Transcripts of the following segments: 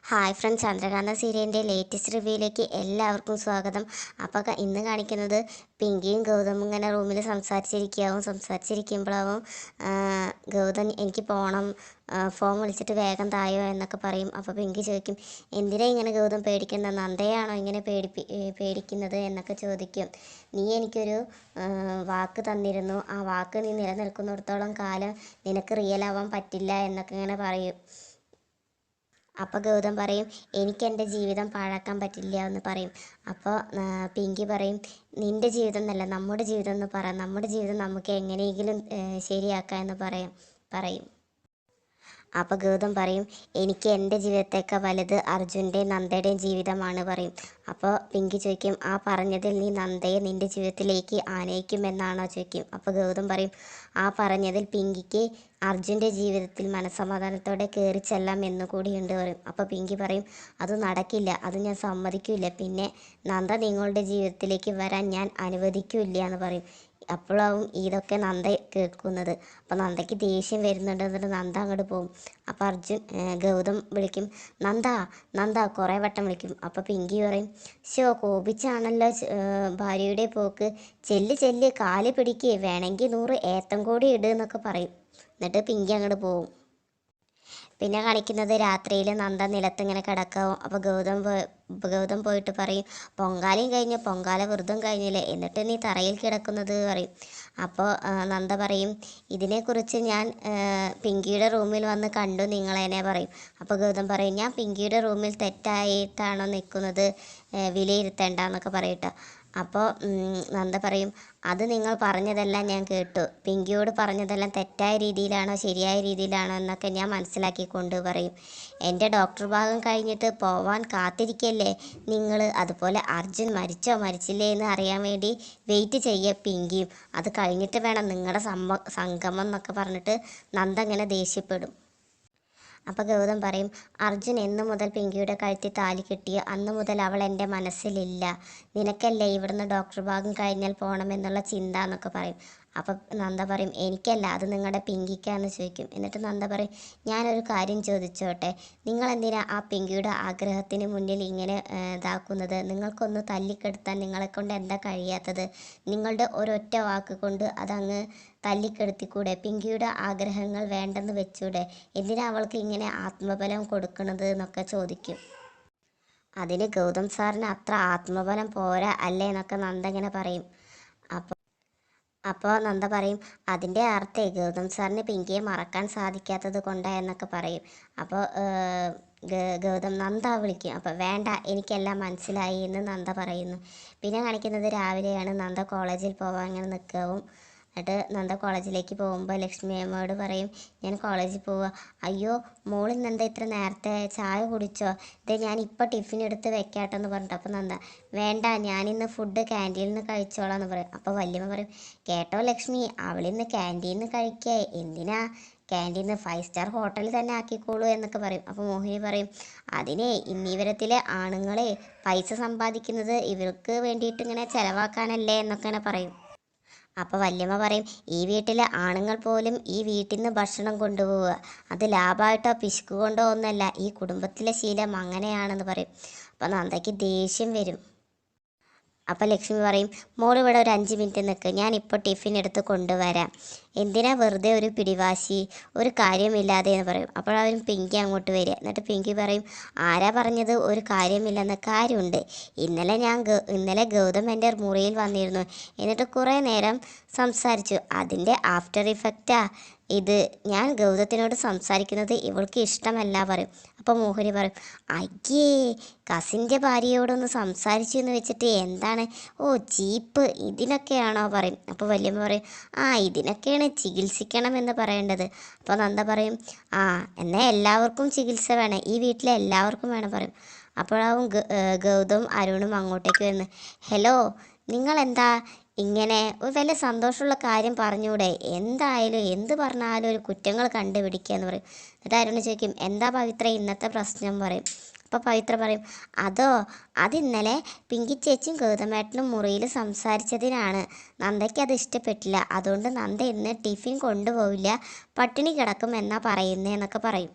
Hi friends, Chandrakanta സീരിയലിൻ്റെ latest റിവ്യൂയിലേക്ക് എല്ലാവർക്കും സ്വാഗതം. അപ്പോൾ ഇന്ന് കാണിക്കുന്നത് പിങ്കിയും ഗൗതമും ഇങ്ങനെ റൂമിൽ സംസാരിച്ചിരിക്കുമ്പോഴാവും ഗൗതം എനിക്ക് പോകണം, ഫോൺ വിളിച്ചിട്ട് വേഗം തായോ എന്നൊക്കെ പറയും. അപ്പോൾ പിങ്കി ചോദിക്കും, എന്തിനാ ഇങ്ങനെ ഗൗതം പേടിക്കുന്നത്, നന്ദയാണോ ഇങ്ങനെ പേടിക്കുന്നത് എന്നൊക്കെ ചോദിക്കും. നീ എനിക്കൊരു വാക്ക് തന്നിരുന്നു, ആ വാക്ക് നീ നിലനിൽക്കുന്നിടത്തോളം കാലം നിനക്ക് റിയൽ ആവാൻ പറ്റില്ല എന്നൊക്കെ ഇങ്ങനെ പറയും. അപ്പോൾ ഗൗതം പറയും, എനിക്ക് എൻ്റെ ജീവിതം പാഴാക്കാൻ പറ്റില്ല എന്ന് പറയും. അപ്പോൾ പിങ്കി പറയും, നിൻ്റെ ജീവിതം എന്നല്ല നമ്മുടെ ജീവിതം എന്ന് പറ, നമ്മുടെ ജീവിതം നമുക്ക് എങ്ങനെയെങ്കിലും ശരിയാക്കാം എന്ന് പറയും. അപ്പോൾ ഗൗതം പറയും, എനിക്ക് എൻ്റെ ജീവിതത്തേക്കാൾ വലുത് അർജുൻ്റെയും നന്ദയുടെയും ജീവിതമാണ് പറയും. അപ്പോൾ പിങ്കി ചോദിക്കും, ആ പറഞ്ഞതിൽ നീ നന്ദയെ നിൻ്റെ ജീവിതത്തിലേക്ക് ആനയിക്കുമെന്നാണോ ചോദിക്കും. അപ്പോൾ ഗൗതം പറയും, ആ പറഞ്ഞതിൽ പിങ്കിക്ക് അർജുൻ്റെ ജീവിതത്തിൽ മനസ്സമാധാനത്തോടെ കയറി ചെല്ലാം എന്നുകൂടിയുണ്ട് പറയും. അപ്പോൾ പിങ്കി പറയും, അത് നടക്കില്ല, അത് ഞാൻ സമ്മതിക്കില്ല, പിന്നെ നന്ദ നിങ്ങളുടെ ജീവിതത്തിലേക്ക് വരാൻ ഞാൻ അനുവദിക്കില്ല എന്ന് പറയും. അപ്പോഴാവും ഇതൊക്കെ നന്ദ കേൾക്കുന്നത്. അപ്പോൾ നന്ദയ്ക്ക് ദേഷ്യം വരുന്നുണ്ട്. എന്നിട്ട് നന്ദ അങ്ങോട്ട് പോകും. അപ്പോൾ ഗൗതം വിളിക്കും, നന്ദ നന്ദ കുറേ വട്ടം വിളിക്കും. അപ്പോൾ പിങ്കി പറയും, കോപിച്ചാണല്ലോ ഭാര്യയുടെ പോക്ക്, ചെല്ല് കാല് പിടിക്ക്, വേണമെങ്കിൽ 100 ഏത്തം കൂടി ഇട് എന്നൊക്കെ പറയും. എന്നിട്ട് പിങ്കി അങ്ങോട്ട് പോകും. പിന്നെ കാണിക്കുന്നത് രാത്രിയിൽ നന്ദ നിലത്തിങ്ങനെ കിടക്കാവും. അപ്പോൾ ഗൗതം പോയിട്ട് പറയും, പൊങ്കാലയും കഴിഞ്ഞ്, പൊങ്കാല വ്രതം കഴിഞ്ഞില്ലേ, എന്നിട്ട് നീ തറയിൽ കിടക്കുന്നത് പറയും. അപ്പോൾ നന്ദ പറയും, ഇതിനെക്കുറിച്ച് ഞാൻ പിങ്കിയുടെ റൂമിൽ വന്ന് കണ്ടു നിങ്ങളെന്നെ പറയും. അപ്പോൾ ഗൗതം പറയും, ഞാൻ പിങ്കിയുടെ റൂമിൽ തെറ്റായിട്ടാണോ നിൽക്കുന്നത്, വിലയിരുത്തേണ്ടെന്നൊക്കെ പറയട്ടോ. അപ്പോൾ നന്ദ പറയും, അത് നിങ്ങൾ പറഞ്ഞതെല്ലാം ഞാൻ കേട്ടു, പിങ്കിയോട് പറഞ്ഞതെല്ലാം തെറ്റായ രീതിയിലാണോ ശരിയായ രീതിയിലാണോ എന്നൊക്കെ ഞാൻ മനസ്സിലാക്കിക്കൊണ്ട് പറയും. എൻ്റെ ഡോക്ടർ ഭാഗം കഴിഞ്ഞിട്ട് പോവാൻ കാത്തിരിക്കല്ലേ നിങ്ങൾ, അതുപോലെ അർജുൻ മരിച്ചില്ലേ എന്ന് അറിയാൻ വേണ്ടി വെയിറ്റ് ചെയ്യുക പിങ്കിയും, അത് കഴിഞ്ഞിട്ട് വേണം നിങ്ങളുടെ സംഗമം എന്നൊക്കെ പറഞ്ഞിട്ട് നന്ദ ഇങ്ങനെ ദേഷ്യപ്പെടും. അപ്പോൾ ഗൗതം പറയും, അർജുൻ എന്നു മുതൽ പിങ്കിയുടെ കഴുത്തിൽ താലി കെട്ടിയ അന്ന് മുതൽ അവൾ എൻ്റെ മനസ്സിലില്ല, നിനക്കല്ലേ ഇവിടുന്ന് ഡോക്ടർ ഭാഗം കഴിഞ്ഞാൽ പോകണമെന്നുള്ള ചിന്ത എന്നൊക്കെ പറയും. അപ്പം നന്ദ പറയും, എനിക്കല്ല, അത് നിങ്ങളുടെ പിങ്കിക്കാന്ന് ചോദിക്കും. എന്നിട്ട് നന്ദ പറയും, ഞാനൊരു കാര്യം ചോദിച്ചോട്ടെ, നിങ്ങളെന്തിനാ ആ പിങ്കിയുടെ ആഗ്രഹത്തിന് മുന്നിൽ ഇങ്ങനെ ഇതാക്കുന്നത്, നിങ്ങൾക്കൊന്ന് തല്ലിക്കെടുത്താൻ നിങ്ങളെക്കൊണ്ട് എന്താ കഴിയാത്തത്, നിങ്ങളുടെ ഒരൊറ്റ വാക്ക് കൊണ്ട് അതങ്ങ് തല്ലിക്കെടുത്തിക്കൂടെ, പിങ്കിയുടെ ആഗ്രഹങ്ങൾ വേണ്ടെന്ന് വെച്ചൂടെ, എന്തിനാ അവൾക്ക് ഇങ്ങനെ ആത്മബലം കൊടുക്കണത് എന്നൊക്കെ ചോദിക്കും. അതിന് ഗൗതം സാറിന് അത്ര ആത്മബലം പോരാ അല്ലേ എന്നൊക്കെ നന്ദ ഇങ്ങനെ പറയും. അപ്പോൾ നന്ദ പറയും, അതിൻ്റെ അർത്ഥം ഗൗതം സാറിന് പിങ്കിയെ മറക്കാൻ സാധിക്കാത്തത് കൊണ്ടാ എന്നൊക്കെ പറയും. അപ്പോൾ ഗൗതം നന്ദ വിളിക്കും. അപ്പോൾ വേണ്ട, എനിക്കെല്ലാം മനസ്സിലായി എന്ന് നന്ദ പറയുന്നു. പിന്നെ കാണിക്കുന്നത് രാവിലെയാണ്. നന്ദ കോളേജിൽ പോകാൻ ഇങ്ങനെ നിൽക്കാവും. എന്നിട്ട് നന്ദ കോളേജിലേക്ക് പോകുമ്പോൾ ലക്ഷ്മി അമ്മയോട് പറയും, ഞാൻ കോളേജിൽ പോവുക. അയ്യോ മോളിൽ നന്ദ ഇത്ര നേരത്തെ ചായ കുടിച്ചോ, ഇത് ഞാൻ ഇപ്പോൾ ടിഫിൻ എടുത്ത് വെക്കാട്ടെന്ന് പറഞ്ഞിട്ട്. അപ്പോൾ നന്ദ, വേണ്ട, ഞാനിന്ന് ഫുഡ് ക്യാൻറ്റീനിൽ നിന്ന് കഴിച്ചോളാം എന്ന് പറയും. അപ്പോൾ വല്യമ്മ പറയും, കേട്ടോ ലക്ഷ്മി, അവളിന്ന് ക്യാൻറ്റീനിൽ നിന്ന് കഴിക്കുക, എന്തിനാ ക്യാൻറ്റീന്ന് 5 സ്റ്റാർ ഹോട്ടലിൽ തന്നെ ആക്കിക്കോളൂ എന്നൊക്കെ പറയും. അപ്പോൾ മോഹിനി പറയും, അതിനെ ഇന്നീവരത്തിലെ ആണുങ്ങളെ പൈസ സമ്പാദിക്കുന്നത് ഇവർക്ക് വേണ്ടിയിട്ട് ഇങ്ങനെ ചിലവാക്കാനല്ലേ എന്നൊക്കെ ഇങ്ങനെ പറയും. അപ്പോൾ വല്യമ്മ പറയും, ഈ വീട്ടിലെ ആണുങ്ങൾ പോലും ഈ വീട്ടിൽ നിന്ന് ഭക്ഷണം കൊണ്ടുപോവുക, അത് ലാഭമായിട്ടോ പിശുക്ക് കൊണ്ടോ ഒന്നല്ല, ഈ കുടുംബത്തിലെ ശീലം അങ്ങനെയാണെന്ന് പറയും. അപ്പോൾ നന്ദയ്ക്ക് ദേഷ്യം വരും. അപ്പോൾ ലക്ഷ്മി പറയും, മോളിവിടെ ഒരു 5 മിനിറ്റ് നിൽക്ക്, ഞാനിപ്പോൾ ടിഫിൻ എടുത്ത് കൊണ്ടുവരാം, എന്തിനാ വെറുതെ ഒരു പിടിവാശി, ഒരു കാര്യമില്ലാതെ എന്ന് പറയും. അപ്പോഴവരും പിങ്കി അങ്ങോട്ട് വരിക. എന്നിട്ട് പിങ്കി പറയും, ആരാ പറഞ്ഞത് ഒരു കാര്യമില്ലെന്ന്, കാര്യമുണ്ട്, ഇന്നലെ ഗൗതം എൻ്റെ മുറിയിൽ വന്നിരുന്നു, എന്നിട്ട് കുറേ നേരം സംസാരിച്ചു, അതിൻ്റെ ആഫ്റ്റർ ഇഫക്റ്റാ ഇത്, ഞാൻ ഗൗതത്തിനോട് സംസാരിക്കുന്നത് ഇവൾക്ക് ഇഷ്ടമല്ല പറയും. അപ്പോൾ മോഹിനി പറയും, അയ്യേ, കസിൻ്റെ ഭാര്യയോടൊന്ന് സംസാരിച്ചു എന്ന് വെച്ചിട്ട് എന്താണ്, ഓ ചീപ്പ്, ഇതിനൊക്കെയാണോ പറയും. അപ്പോൾ വല്യമ്മ പറയും, ആ ഇതിനൊക്കെയാണ് ചികിത്സിക്കണം എന്ന് പറയേണ്ടത്. അപ്പോൾ നന്ദ പറയും, ആ എന്നാൽ എല്ലാവർക്കും ചികിത്സ വേണം, ഈ വീട്ടിലെ എല്ലാവർക്കും വേണം പറയും. അപ്പോഴാവും ഗൗതം അരുണും അങ്ങോട്ടേക്ക് വരുന്നത്. ഹലോ, നിങ്ങളെന്താ ഇങ്ങനെ, വല്ല സന്തോഷമുള്ള കാര്യം പറഞ്ഞൂടെ, എന്തായാലും എന്ത് പറഞ്ഞാലും ഒരു കുറ്റങ്ങൾ കണ്ടുപിടിക്കുക എന്ന് പറയും. എന്നിട്ട് അരുണ് ചോദിക്കും, എന്താ പവിത്ര ഇന്നത്തെ പ്രശ്നം പറയും. അപ്പോൾ പവിത്ര പറയും, അതിന്നലെ പിങ്കി ചേച്ചിയും ഗൗതമേട്ടനും മുറിയിൽ സംസാരിച്ചതിനാണ്, നന്ദയ്ക്ക് അത് ഇഷ്ടപ്പെട്ടില്ല, അതുകൊണ്ട് നന്ദ ഇന്ന് ടിഫിൻ കൊണ്ടുപോവില്ല, പട്ടിണി കിടക്കും എന്നാ പറയുന്നതെന്നൊക്കെ പറയും.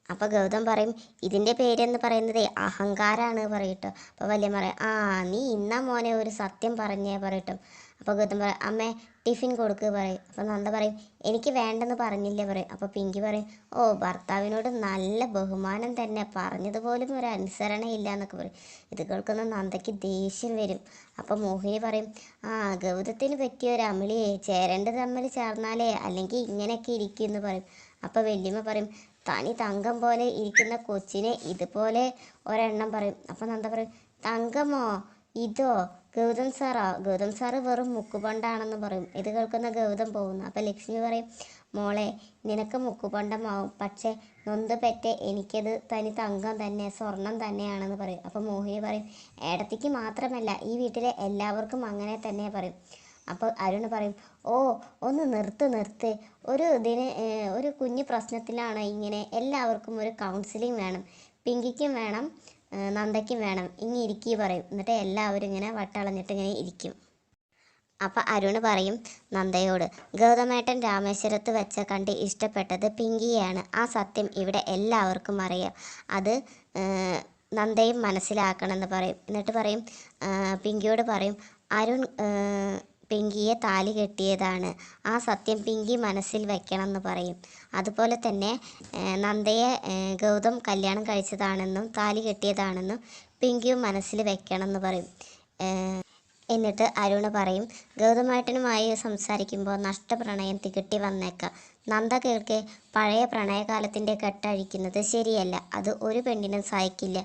അപ്പോൾ ഗൗതം പറയും ഇതിൻ്റെ പേരെന്ന് പറയുന്നത് അഹങ്കാരാണ് പറയട്ടോ. അപ്പോൾ വല്യമ്മ പറയും ആ നീ ഇന്നാ മോനെ ഒരു സത്യം പറഞ്ഞേ പറയട്ടോ. അപ്പോൾ ഗൗതം പറയും അമ്മേ ടിഫിൻ കൊടുക്കുക പറയും. അപ്പോൾ നന്ദ പറയും എനിക്ക് വേണ്ടെന്ന് പറഞ്ഞില്ലേ പറയും. അപ്പോൾ പിങ്കി പറയും ഓ ഭർത്താവിനോട് നല്ല ബഹുമാനം തന്നെ, പറഞ്ഞതുപോലും ഒരു അനുസരണയില്ല എന്നൊക്കെ പറയും. ഇത് കേൾക്കുന്ന നന്ദയ്ക്ക് ദേഷ്യം വരും. അപ്പോൾ മോഹിനി പറയും ആ ഗൗതത്തിന് പറ്റിയ ഒരു അമളിയെ ചേരേണ്ടത് തമ്മിൽ ചേർന്നാലേ അല്ലെങ്കിൽ ഇങ്ങനെയൊക്കെ ഇരിക്കും എന്ന് പറയും. അപ്പോൾ വല്യമ്മ പറയും തനി തങ്കം പോലെ ഇരിക്കുന്ന കൊച്ചിനെ ഇതുപോലെ ഒരെണ്ണം പറയും. അപ്പം നന്ദ പറയും തങ്കമോ ഇതോ ഗൗതം സാറാ, ഗൗതം സാറ് വെറും മുക്കുപണ്ടാണെന്ന് പറയും. ഇത് കേൾക്കുന്ന ഗൗതം പോകുന്നു. അപ്പം ലക്ഷ്മി പറയും മോളെ നിനക്ക് മുക്കുപണ്ടമാവും, പക്ഷേ നൊന്ത് പെറ്റെ എനിക്കത് തനി തങ്കം തന്നെ സ്വർണം തന്നെയാണെന്ന് പറയും. അപ്പം മോഹിനി പറയും ഏടത്തിക്ക് മാത്രമല്ല ഈ വീട്ടിലെ എല്ലാവർക്കും അങ്ങനെ തന്നെ പറയും. അപ്പോൾ അരുൺ പറയും ഓ ഒന്ന് നിർത്ത് ഒരു കുഞ്ഞു പ്രശ്നത്തിലാണ് ഇങ്ങനെ, എല്ലാവർക്കും ഒരു കൗൺസിലിംഗ് വേണം, പിങ്കിക്കും വേണം നന്ദയ്ക്കും വേണം, ഇങ്ങനെ ഇരിക്കുക പറയും. എന്നിട്ട് എല്ലാവരും ഇങ്ങനെ വട്ടളഞ്ഞിട്ട് ഇങ്ങനെ ഇരിക്കും. അപ്പം അരുൺ പറയും നന്ദയോട് ഗൗതമേട്ടൻ രാമേശ്വരത്ത് വെച്ച കണ്ട് ഇഷ്ടപ്പെട്ടത് പിങ്കിയെയാണ്, ആ സത്യം ഇവിടെ എല്ലാവർക്കും അറിയാം, അത് നന്ദയും മനസ്സിലാക്കണമെന്ന് പറയും. എന്നിട്ട് പറയും പിങ്കിയോട് പറയും അരുൺ പിങ്കിയെ താലി കെട്ടിയതാണ്, ആ സത്യം പിങ്കി മനസ്സിൽ വെക്കണം എന്ന് പറയും. അതുപോലെ തന്നെ നന്ദയെ ഗൗതം കല്യാണം കഴിച്ചതാണെന്നും താലി കെട്ടിയതാണെന്നും പിങ്കിയും മനസ്സിൽ വെക്കണം എന്ന് പറയും. എന്നിട്ട് അരുൺ പറയും ഗൗതമേട്ടനുമായി സംസാരിക്കുമ്പോൾ നഷ്ടപ്രണയം തികട്ടി വന്നേക്കാം, നന്ദ കേൾക്കെ പഴയ പ്രണയകാലത്തിൻ്റെ കെട്ടഴിക്കുന്നത് ശരിയല്ല, അത് ഒരു പെണ്ണിനും സഹിക്കില്ല,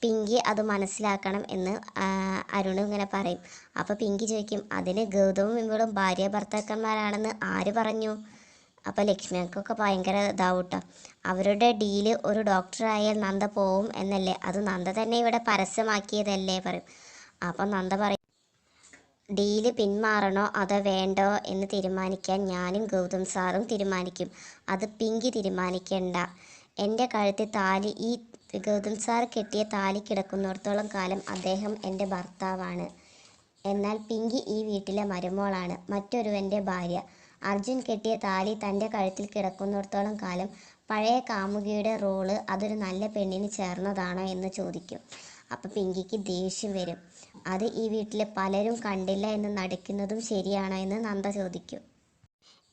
പിങ്കി അത് മനസ്സിലാക്കണം എന്ന് അരുൺ ഇങ്ങനെ പറയും. അപ്പോൾ പിങ്കി ചോദിക്കും അതിന് ഗൗതവും ഇവളും ഭാര്യ ഭർത്താക്കന്മാരാണെന്ന് ആര് പറഞ്ഞു? അപ്പോൾ ലക്ഷ്മിക്കൊക്കെ ഭയങ്കര ഇതാവൂട്ടോ. അവരുടെ ഡീല് ഒരു ഡോക്ടറായാൽ നന്ദ പോവും എന്നല്ലേ, അത് നന്ദ തന്നെ ഇവിടെ പരസ്യമാക്കിയതല്ലേ പറയും. അപ്പം നന്ദ പറയും ഡീല് പിന്മാറണോ അതോ വേണ്ടോ എന്ന് തീരുമാനിക്കാൻ ഞാനും ഗൗതം സാറും തീരുമാനിക്കും, അത് പിങ്കി തീരുമാനിക്കണ്ട. എൻ്റെ കഴുത്തിൽ താലി ഈ ഗൗതം സാർ കെട്ടിയ താലി കിടക്കുന്നിടത്തോളം കാലം അദ്ദേഹം എൻ്റെ ഭർത്താവാണ്. എന്നാൽ പിങ്കി ഈ വീട്ടിലെ മരുമോളാണ്, മറ്റൊരുവൻ്റെ ഭാര്യ. അർജുൻ കെട്ടിയ താലി തൻ്റെ കഴുത്തിൽ കിടക്കുന്നിടത്തോളം കാലം പഴയ കാമുകിയുടെ റോള് അതൊരു നല്ല പെണ്ണിന് ചേർന്നതാണോ എന്ന് ചോദിക്കും. അപ്പം പിങ്കിക്ക് ദേഷ്യം വരും. അത് ഈ വീട്ടിലെ പലരും കണ്ടില്ല എന്ന് നടിക്കുന്നതും ശരിയാണോ എന്ന് നന്ദ ചോദിക്കും.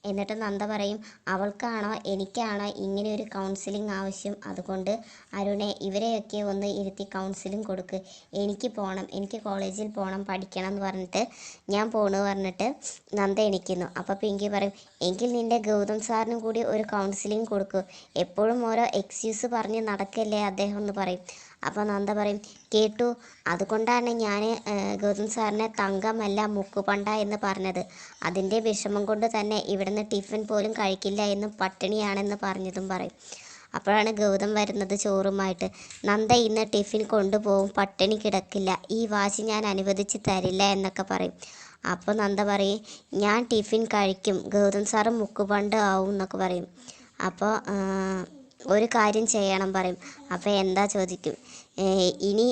എന്നിട്ട് നന്ദ പറയും അവൾക്കാണോ എനിക്കാണോ ഇങ്ങനെ ഒരു കൗൺസിലിംഗ് ആവശ്യം, അതുകൊണ്ട് അരുണെ ഇവരെയൊക്കെ ഒന്ന് ഇരുത്തി കൗൺസിലിംഗ് കൊടുക്ക്, എനിക്ക് പോകണം, എനിക്ക് കോളേജിൽ പോകണം, പഠിക്കണം എന്ന് പറഞ്ഞിട്ട് ഞാൻ പോണു പറഞ്ഞിട്ട് നന്ദ എണിക്കുന്നു. അപ്പോൾ പിങ്കി പറയും എങ്കിൽ നിൻ്റെ ഗൗതം സാറിനും കൂടി ഒരു കൗൺസിലിംഗ് കൊടുക്കൂ, എപ്പോഴും ഓരോ എക്സ്ക്യൂസ് പറഞ്ഞ് നടക്കല്ലേ അദ്ദേഹം എന്ന് പറയും. അപ്പോൾ നന്ദ പറയും കേട്ടു, അതുകൊണ്ടാണ് ഞാൻ ഗൗതം സാറിനെ തങ്കമല്ല മുക്കുപണ്ട എന്ന് പറഞ്ഞത്, അതിൻ്റെ വിഷമം കൊണ്ട് തന്നെ ഇവിടുന്ന് ടിഫിൻ പോലും കഴിക്കില്ല എന്നും പട്ടിണിയാണെന്ന് പറഞ്ഞതും പറയും. അപ്പോഴാണ് ഗൗതം വരുന്നത് ചോറുമായിട്ട്. നന്ദ ഇന്ന് ടിഫിൻ കൊണ്ടുപോകും, പട്ടിണി കിടക്കില്ല, ഈ വാശി ഞാൻ അനുവദിച്ച് തരില്ല എന്നൊക്കെ പറയും. അപ്പോൾ നന്ദ പറയും ഞാൻ ടിഫിൻ കഴിക്കും, ഗൗതം സാറ് മുക്കുപണ്ട് ആവും എന്നൊക്കെ പറയും. അപ്പോൾ ഒരു കാര്യം ചെയ്യണം പറയും. അപ്പോൾ എന്താ ചോദിക്കും. ഇനി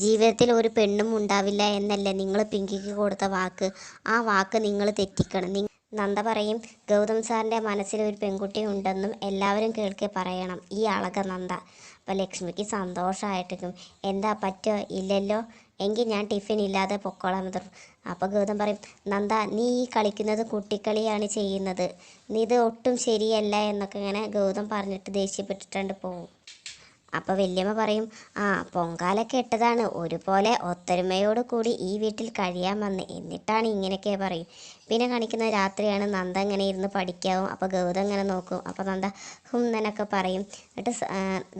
ജീവിതത്തിൽ ഒരു പെണ്ണും ഉണ്ടാവില്ല എന്നല്ലേ നിങ്ങൾ പിങ്കിക്ക് കൊടുത്ത വാക്ക്, ആ വാക്ക് നിങ്ങൾ തെറ്റിക്കണം. നന്ദ പറയും ഗൗതം സാറിൻ്റെ മനസ്സിൽ ഒരു പെൺകുട്ടി ഉണ്ടെന്നും എല്ലാവരും കേൾക്കെ പറയണം, ഈ അളക നന്ദ. അപ്പോൾ ലക്ഷ്മിക്ക് സന്തോഷമായിട്ടിരിക്കും. എന്താ പറ്റോ ഇല്ലല്ലോ, എങ്കിൽ ഞാൻ ടിഫിൻ ഇല്ലാതെ പൊക്കോളാം. അപ്പോൾ ഗൗതം പറയും നന്ദ നീ ഈ കളിക്കുന്നത് കുട്ടിക്കളിയാണ് ചെയ്യുന്നത്, നീ ഇത് ഒട്ടും ശരിയല്ല എന്നൊക്കെ ഇങ്ങനെ ഗൗതം പറഞ്ഞിട്ട് ദേഷ്യപ്പെട്ടിട്ടുണ്ട് പോകും. അപ്പോൾ വല്യമ്മ പറയും പൊങ്കാലൊക്കെ ഇട്ടതാണ്, ഒരുപോലെ ഒത്തൊരുമയോട് കൂടി ഈ വീട്ടിൽ കഴിയാമെന്ന്, എന്നിട്ടാണ് ഇങ്ങനെയൊക്കെ പറയും. പിന്നെ കാണിക്കുന്ന രാത്രിയാണ് നന്ദ ഇങ്ങനെ ഇരുന്ന് പഠിക്കാവും. അപ്പോൾ ഗൗതം ഇങ്ങനെ നോക്കും. അപ്പോൾ നന്ദ എന്നൊക്കെ പറയും. എന്നിട്ട്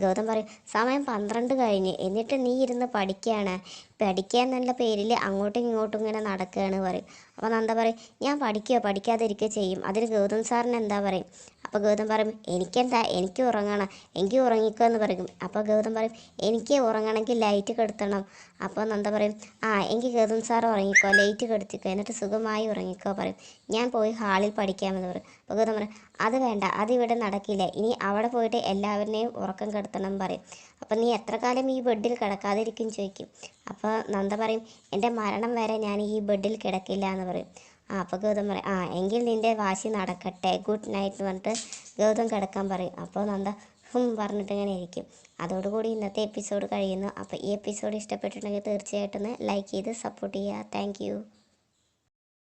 ഗൗതം പറയും സമയം 12 കഴിഞ്ഞ്, എന്നിട്ട് നീ ഇരുന്ന് പഠിക്കുകയാണ്, പഠിക്കുക എന്നുള്ള പേരിൽ അങ്ങോട്ടും ഇങ്ങോട്ടും ഇങ്ങനെ നടക്കുകയാണ് പറയും. അപ്പോൾ നന്ദ പറയും ഞാൻ പഠിക്കുകയോ പഠിക്കാതിരിക്കുകയോ ചെയ്യും, അതിന് ഗൗതം സാറിന് എന്താ പറയും. അപ്പോൾ ഗൗതം പറയും എനിക്കെന്താ, എനിക്ക് ഉറങ്ങണം, എനിക്ക് ഉറങ്ങിക്കോ എന്ന് പറയും. അപ്പോൾ ഗൗതം പറയും എനിക്ക് ഉറങ്ങണമെങ്കിൽ ലൈറ്റ് കെടുത്തണം. അപ്പോൾ നന്ദ പറയും എങ്കിൽ ഗൗതം സാർ ഉറങ്ങിക്കോ, ലൈറ്റ് കെടുത്തിക്കോ, എന്നിട്ട് സുഖമായി ഉറങ്ങിക്കോ പറയും. ഞാൻ പോയി ഹാളിൽ പഠിക്കാമെന്ന് പറയും. അപ്പോൾ ഗൗതം പറയും അത് വേണ്ട, അതിവിടെ നടക്കില്ല, ഇനി അവിടെ പോയിട്ട് എല്ലാവരുടെയും ഉറക്കം കെടുത്തണം പറയും. അപ്പം നീ എത്ര കാലം ഈ ബെഡിൽ കിടക്കാതിരിക്കും ചോദിക്കും. അപ്പോൾ നന്ദ പറയും എൻ്റെ മരണം വരെ ഞാൻ ഈ ബെഡിൽ കിടക്കില്ല എന്ന് പറയും. അപ്പോൾ ഗൗതം പറയും എങ്കിൽ നിൻ്റെ വാശി നടക്കട്ടെ, ഗുഡ് നൈറ്റ് എന്ന് പറഞ്ഞിട്ട് ഗൗതം കിടക്കാൻ പറയും. അപ്പോൾ നന്ദ പറഞ്ഞിട്ട് ഇങ്ങനെ ഇരിക്കും. അതോടുകൂടി ഇന്നത്തെ എപ്പിസോഡ് കഴിയുന്നു. അപ്പോൾ ഈ എപ്പിസോഡ് ഇഷ്ടപ്പെട്ടിട്ടുണ്ടെങ്കിൽ തീർച്ചയായിട്ടും ഒന്ന് ലൈക്ക് ചെയ്ത് സപ്പോർട്ട് ചെയ്യുക. Thank you.